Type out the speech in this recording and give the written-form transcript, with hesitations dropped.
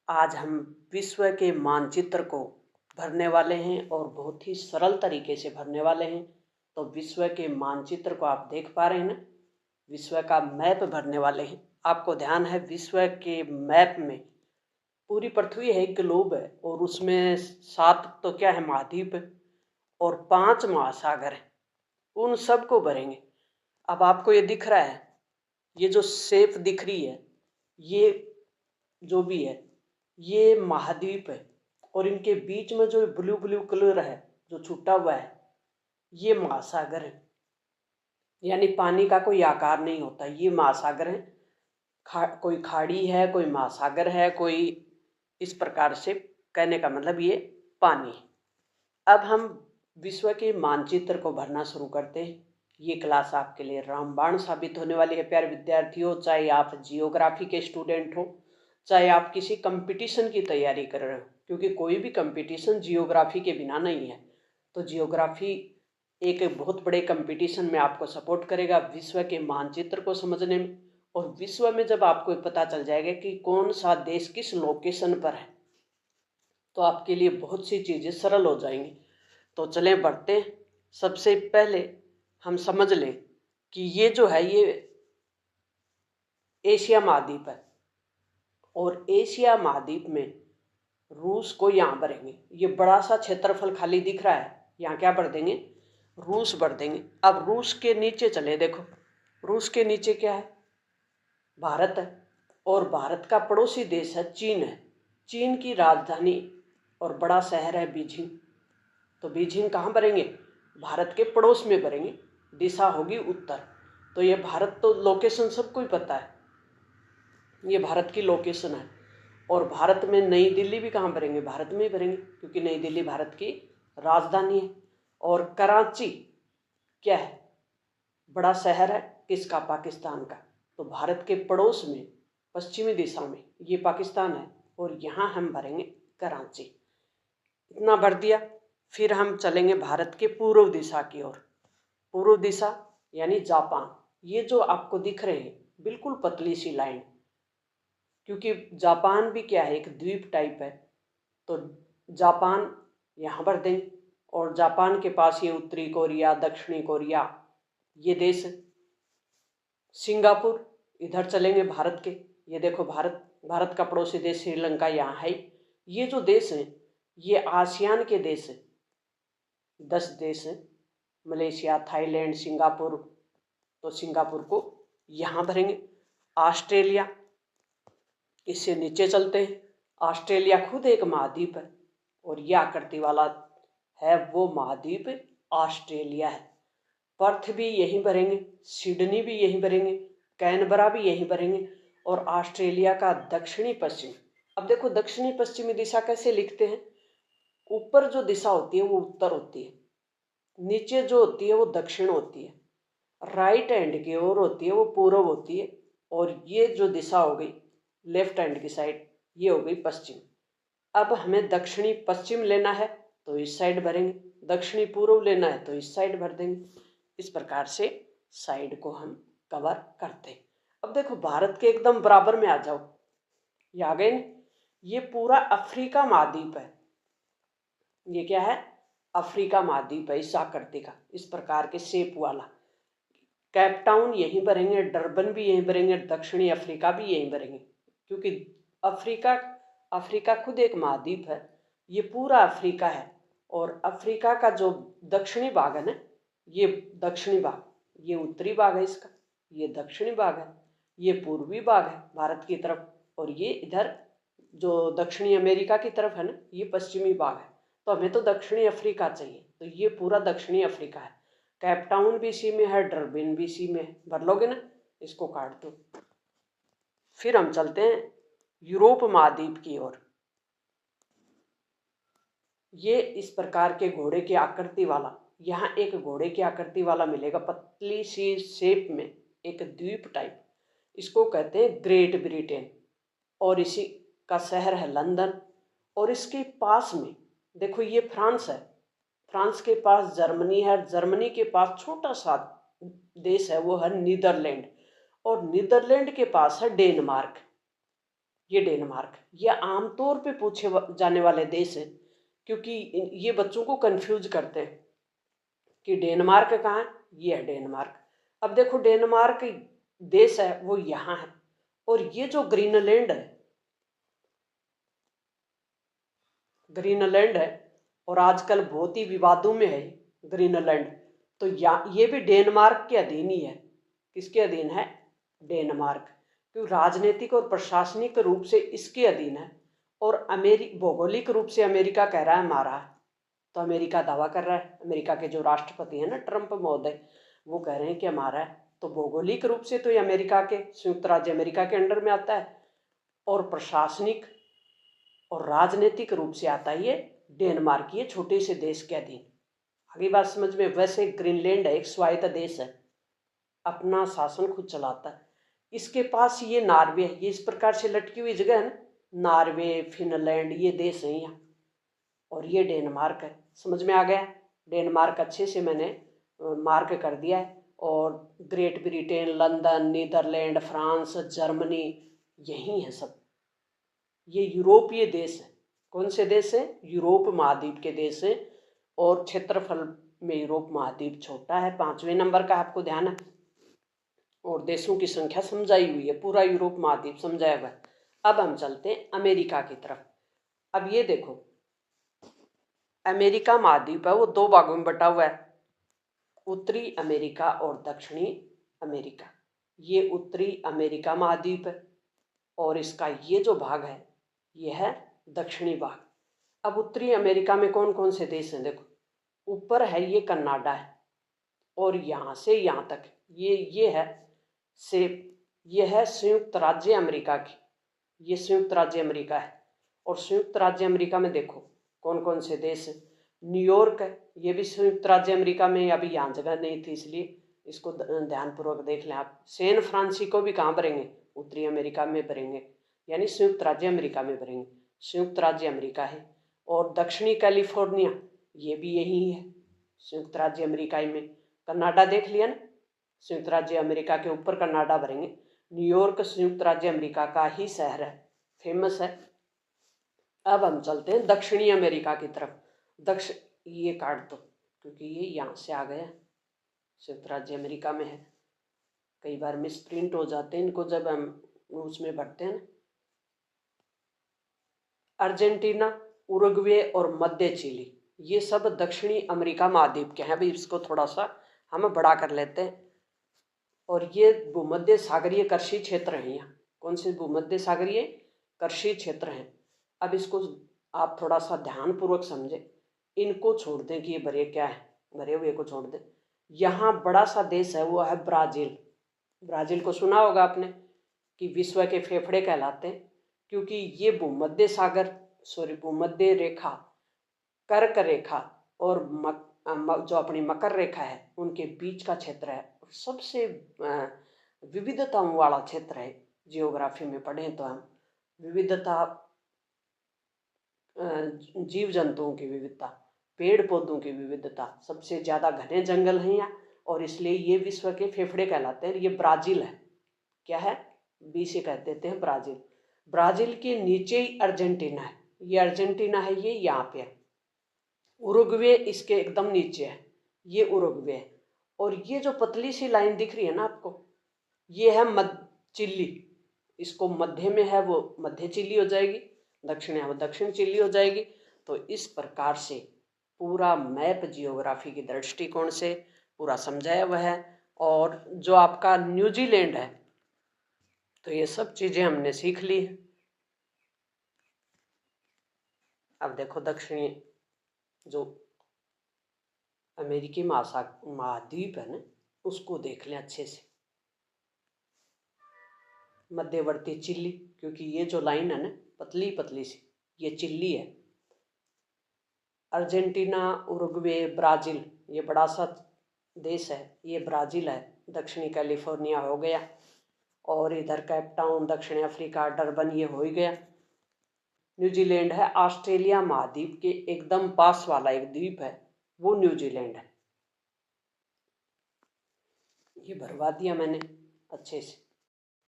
आज हम विश्व के मानचित्र को भरने वाले हैं और बहुत ही सरल तरीके से भरने वाले हैं। तो विश्व के मानचित्र को आप देख पा रहे हैं ना, विश्व का मैप भरने वाले हैं। आपको ध्यान है, विश्व के मैप में पूरी पृथ्वी है, एक ग्लोब है, और उसमें 7 तो क्या है, महाद्वीप है, और 5 महासागर हैं। उन सब को भरेंगे। अब आपको ये दिख रहा है, ये जो शेप दिख रही है, ये जो भी है, ये महाद्वीप है, और इनके बीच में जो ब्लू ब्लू कलर है जो छूटा हुआ है, ये महासागर है। यानी पानी का कोई आकार नहीं होता, ये महासागर है। कोई खाड़ी है, कोई महासागर है, कोई इस प्रकार से कहने का मतलब ये पानी है। अब हम विश्व के मानचित्र को भरना शुरू करते हैं। ये क्लास आपके लिए रामबाण साबित होने वाली है प्यारे विद्यार्थियों। चाहे आप जियोग्राफी के स्टूडेंट हो, चाहे आप किसी कंपटीशन की तैयारी कर रहे हो, क्योंकि कोई भी कंपटीशन जियोग्राफी के बिना नहीं है। तो जियोग्राफी एक बहुत बड़े कंपटीशन में आपको सपोर्ट करेगा विश्व के मानचित्र को समझने में। और विश्व में जब आपको पता चल जाएगा कि कौन सा देश किस लोकेशन पर है, तो आपके लिए बहुत सी चीज़ें सरल हो जाएंगी। तो चलें बढ़ते हैं। सबसे पहले हम समझ लें कि ये जो है, ये एशिया महाद्वीप है, और एशिया महाद्वीप में रूस को यहाँ भरेंगे। ये बड़ा सा क्षेत्रफल खाली दिख रहा है, यहाँ क्या भर देंगे, रूस भर देंगे। अब रूस के नीचे चले, देखो रूस के नीचे क्या है, भारत है, और भारत का पड़ोसी देश है चीन है। चीन की राजधानी और बड़ा शहर है बीजिंग। तो बीजिंग कहाँ भरेंगे, भारत के पड़ोस में भरेंगे, दिशा होगी उत्तर। तो ये भारत, तो लोकेशन सबको ही पता है, ये भारत की लोकेशन है। और भारत में नई दिल्ली भी कहाँ भरेंगे, भारत में ही भरेंगे, क्योंकि नई दिल्ली भारत की राजधानी है। और कराची क्या है, बड़ा शहर है, किसका, पाकिस्तान का। तो भारत के पड़ोस में पश्चिमी दिशा में ये पाकिस्तान है, और यहाँ हम भरेंगे कराची। इतना भर दिया। फिर हम चलेंगे भारत के पूर्व दिशा की ओर। पूर्व दिशा यानी जापान। ये जो आपको दिख रहे हैं बिल्कुल पतली सी लाइन, क्योंकि जापान भी क्या है, एक द्वीप टाइप है। तो जापान यहाँ भर देंगे, और जापान के पास ये उत्तरी कोरिया, दक्षिणी कोरिया, ये देश। सिंगापुर, इधर चलेंगे भारत के, ये देखो भारत का पड़ोसी देश श्रीलंका यहाँ है। ये जो देश हैं ये आसियान के देश हैं, 10 देश हैं, मलेशिया, थाईलैंड, सिंगापुर। तो सिंगापुर को यहाँ भरेंगे। ऑस्ट्रेलिया, इससे नीचे चलते हैं। ऑस्ट्रेलिया खुद एक महाद्वीप है, और यह आकृति वाला है, वो महाद्वीप ऑस्ट्रेलिया है। पर्थ भी यहीं भरेंगे, सिडनी भी यहीं भरेंगे, कैनबरा भी यहीं भरेंगे, और ऑस्ट्रेलिया का दक्षिणी पश्चिम। अब देखो दक्षिणी पश्चिमी दिशा कैसे लिखते हैं, ऊपर जो दिशा होती है वो उत्तर होती है, नीचे जो होती है वो दक्षिण होती है, राइट हैंड की ओर होती है वो पूर्व होती है, और ये जो दिशा हो गई लेफ्ट हैंड की साइड, ये हो गई पश्चिम। अब हमें दक्षिणी पश्चिम लेना है तो इस साइड भरेंगे, दक्षिणी पूर्व लेना है तो इस साइड भर देंगे। इस प्रकार से साइड को हम कवर करते हैं। अब देखो भारत के एकदम बराबर में आ जाओ, ये आ गए न, ये पूरा अफ्रीका महाद्वीप है। ये क्या है, अफ्रीका महाद्वीप है, इस आकृति का, इस प्रकार के शेप वाला। कैप टाउन यहीं भरेंगे, डरबन भी यहीं भरेंगे, दक्षिणी अफ्रीका भी यहीं भरेंगे, क्योंकि अफ्रीका खुद एक महाद्वीप है। ये पूरा अफ्रीका है, और अफ्रीका का जो दक्षिणी भाग है ना, ये दक्षिणी भाग, ये उत्तरी भाग है इसका, ये दक्षिणी भाग है, ये पूर्वी भाग है भारत की तरफ, और ये इधर जो दक्षिणी अमेरिका की तरफ है ना, ये पश्चिमी भाग है। तो हमें तो दक्षिणी अफ्रीका चाहिए, तो ये पूरा दक्षिणी अफ्रीका है। कैप टाउन भी इसी में है, डरबिन भी इसी में है, भर लोगे ना, इसको काट दो। फिर हम चलते हैं यूरोप महाद्वीप की ओर। ये इस प्रकार के घोड़े की आकृति वाला, यहाँ एक घोड़े की आकृति वाला मिलेगा, पतली सी शेप में, एक द्वीप टाइप, इसको कहते हैं ग्रेट ब्रिटेन, और इसी का शहर है लंदन। और इसके पास में देखो ये फ्रांस है, फ्रांस के पास जर्मनी है, जर्मनी के पास छोटा सा देश है वो है नीदरलैंड, और नीदरलैंड के पास है डेनमार्क। ये डेनमार्क। ये आमतौर पे पूछे जाने वाले देश है, क्योंकि ये बच्चों को कंफ्यूज करते हैं कि डेनमार्क कहाँ है। ये है डेनमार्क। अब देखो डेनमार्क देश है वो यहाँ है, और ये जो ग्रीनलैंड है और आजकल बहुत ही विवादों में है ग्रीनलैंड, तो ये भी डेनमार्क के अधीन ही है। किसके अधीन है? डेनमार्क। क्योंकि राजनीतिक और प्रशासनिक रूप से इसके अधीन है, और भौगोलिक रूप से अमेरिका कह रहा है हमारा है। तो अमेरिका दावा कर रहा है, अमेरिका के जो राष्ट्रपति है ना ट्रंप महोदय, वो कह रहे हैं कि हमारा है। तो भौगोलिक रूप से तो ये अमेरिका के, संयुक्त राज्य अमेरिका के अंडर में आता है, और प्रशासनिक और राजनीतिक रूप से आता है ये डेनमार्क, ये छोटे से देश के अधीन। आगे बात समझ में। वैसे ग्रीनलैंड है एक स्वायत्त देश है, अपना शासन खुद चलाता है। इसके पास ये नार्वे है, ये इस प्रकार से लटकी हुई जगह है ना, नार्वे, फिनलैंड, ये देश है यहाँ, और ये डेनमार्क है। समझ में आ गया? डेनमार्क अच्छे से मैंने मार्क कर दिया है। और Great Britain, London, Netherlands, France, Germany, यही है सब। ये यूरोपीय देश है। कौन से देश है? यूरोप महाद्वीप के देश है, और क्षेत्रफल में यूरोप महाद्वीप छोटा है, 5वें नंबर का आपको ध्यान है, और देशों की संख्या समझाई हुई है, पूरा यूरोप महाद्वीप समझाया हुआ है। अब हम चलते हैं अमेरिका की तरफ। अब ये देखो अमेरिका महाद्वीप है वो 2 भागों में बटा हुआ है, उत्तरी अमेरिका और दक्षिणी अमेरिका। ये उत्तरी अमेरिका महाद्वीप है, और इसका ये जो भाग है ये है दक्षिणी भाग। अब उत्तरी अमेरिका में कौन कौन से देश हैं? देखो ऊपर है ये कनाडा है, और यहाँ से यहाँ तक ये है संयुक्त राज्य अमेरिका की, ये संयुक्त राज्य अमेरिका है। और संयुक्त राज्य अमेरिका में देखो कौन कौन से देश हैं। न्यूयॉर्क है, ये भी संयुक्त राज्य अमेरिका में, अभी यहाँ जगह नहीं थी इसलिए इसको ध्यानपूर्वक देख लें आप। सैन फ्रांसिस्को भी कहाँ भरेंगे? उत्तरी अमेरिका में भरेंगे, यानी संयुक्त राज्य अमेरिका में भरेंगे, संयुक्त राज्य अमेरिका है। और दक्षिणी कैलिफोर्निया ये भी यही है, संयुक्त राज्य अमेरिका में। कनाडा देख लिया ना, संयुक्त राज्य अमेरिका के ऊपर कनाडा भरेंगे। न्यूयॉर्क संयुक्त राज्य अमेरिका का ही शहर है, फेमस है। अब हम चलते हैं दक्षिणी अमेरिका की तरफ। ये काट दो क्योंकि ये यहाँ से आ गया, संयुक्त राज्य अमेरिका में है। कई बार मिस प्रिंट हो जाते हैं इनको जब हम उसमें भरते हैं। अर्जेंटीना, उरुग्वे और मध्य चिली, ये सब दक्षिणी अमेरिका महाद्वीप के हैं। अभी इसको थोड़ा सा हम बड़ा कर लेते हैं। और ये भूमध्य सागरीय कृषि क्षेत्र हैं। यहाँ कौन से भूमध्य सागरीय कृषि क्षेत्र हैं? अब इसको आप थोड़ा सा ध्यानपूर्वक समझें, इनको छोड़ दें कि ये भरे क्या है, भरे हुए को छोड़ दें। यहाँ बड़ा सा देश है वो है ब्राज़ील। ब्राज़ील को सुना होगा आपने कि विश्व के फेफड़े कहलाते हैं, क्योंकि ये भूमध्य रेखा, कर्क रेखा और जो अपनी मकर रेखा है उनके बीच का क्षेत्र है। सबसे विविधताओं वाला क्षेत्र है। जियोग्राफी में पढ़ें तो हम विविधता, जीव जंतुओं की विविधता, पेड़ पौधों की विविधता, सबसे ज़्यादा घने जंगल हैं यहाँ, और इसलिए ये विश्व के फेफड़े कहलाते हैं। ये ब्राज़ील है। क्या है? बी से कह देते हैं ब्राज़ील। ब्राज़ील के नीचे ही अर्जेंटीना है। ये अर्जेंटीना है, ये यहाँ पे है। उरुग्वे इसके एकदम नीचे है, ये उरुग्वे है। और ये जो पतली सी लाइन दिख रही है ना आपको, ये है चिली। इसको मध्य में है वो मध्य चिली हो जाएगी, दक्षिण है वो दक्षिण चिली हो जाएगी। तो इस प्रकार से पूरा मैप जियोग्राफी की दृष्टिकोण से पूरा समझाया हुआ है। और जो आपका न्यूजीलैंड है, तो ये सब चीज़ें हमने सीख ली। अब देखो दक्षिणी जो अमेरिकी महाद्वीप है ना, उसको देख लें अच्छे से। मध्यवर्ती चिली, क्योंकि ये जो लाइन है ना पतली पतली सी, ये चिली है। अर्जेंटीना, उरुग्वे, ब्राज़ील, ये बड़ा सा देश है, ये ब्राज़ील है। दक्षिणी कैलिफोर्निया हो गया, और इधर कैप टाउन, दक्षिण अफ्रीका, डरबन, ये हो ही गया। न्यूजीलैंड है ऑस्ट्रेलिया महाद्वीप के एकदम पास वाला एक द्वीप है, वो न्यूजीलैंड है। ये भरवा दिया मैंने अच्छे से।